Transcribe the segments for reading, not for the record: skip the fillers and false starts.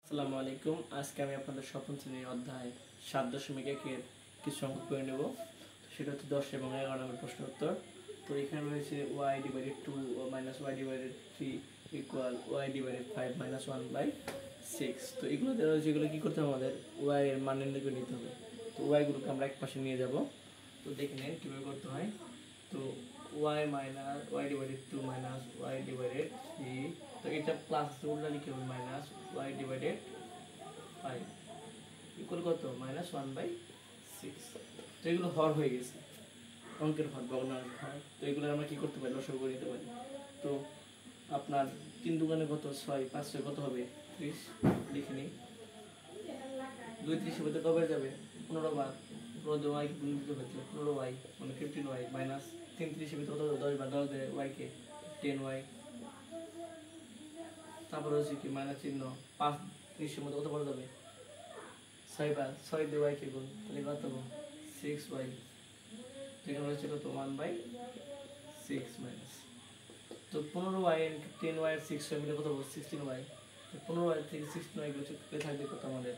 আসসালামু আলাইকুম। আজকে আমি আপনাদের সপ্তম শ্রেণীর অধ্যায় 7.1 কিছু অঙ্ক করে নেব। সেটা হচ্ছে 10 এবং 11 নম্বর প্রশ্ন উত্তর। তো এখানে রয়েছে y divided 2 minus y divided 3 equal y divided 5 minus 1/6। তো এগুলো দেওয়া রয়েছে, এগুলো কী করতে হবে, আমাদের y এর মান নির্ণয় করে নিতে হবে। তো y গুলোকে আমরা এক পাশে নিয়ে যাব। তো দেখে নেন কীভাবে করতে হয়। তো y minus y divided 2 minus y divided 3, তো এটা প্লাস উল্টা লিখে হবে মাইনাস y ডিভাইডেড 5 ইকুয়াল কত মাইনাস 1/6। তো এগুলো হর হয়ে গেছে, অঙ্কের হর, ভগ্নাংশ হর। তো এগুলো আমরা কি করতে পারি, লসাগু করে নিতে পারি। তো আপনার 3 দুগুণে কত 6, 5 6 কত হবে 30। লিখে নিই 2 30 মধ্যে কবে যাবে 15 বার, 15 y গুণ দিতে হবে 15y মানে 15y মাইনাস 3 30 মধ্যে কত 10 বার, 10 দিয়ে y কে 10y। তারপর হচ্ছে কি মাইনাস চিহ্ন 5 30 মধ্যে কত বার যাবে 6 বার, 6 দিয়ে y কে গুণ, তাহলে কত 6y। এখানে হচ্ছে কত 1/6 মাইনাস, তো 15y 10y 6y মিলে কত হবে 16y। 15y থেকে 16y গুলো থাকবে কত আমাদের,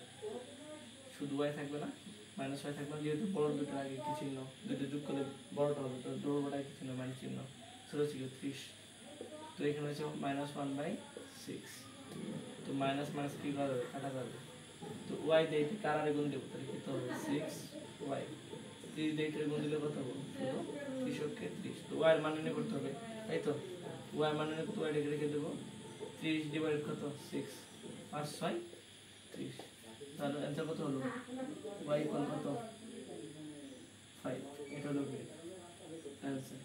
শুধু y থাকবে না, মাইনাস y থাকবে না, যেহেতু বড় দুটো আগে কি চিহ্ন, দুটো যোগ করলে বড়টা হবে, তো বড়টা কি চিহ্ন মাইনাস চিহ্ন, সেটা হচ্ছে 30। তো এখানে হচ্ছে মাইনাস 1/6। তো মাইনাস মাইনাস কি করা যাবে, কাটা যাবে। তো y দিয়ে কার আরে গুণ দেবো, তাহলে কত হবে 6y। 30 দিয়ে এটার গুণ দিলে কত হবে শুধু 30 কে 30। তো y এর মান নির্ণয় করতে হবে, তাই তো y এর মান নির্ণয় করতে y রেখে দেবো 30 ডিভাইডেড কত 6, 5 6 30। তাহলে অ্যান্সার কত হলো y ইকুয়াল কত 5। এটা হলো অ্যান্সার।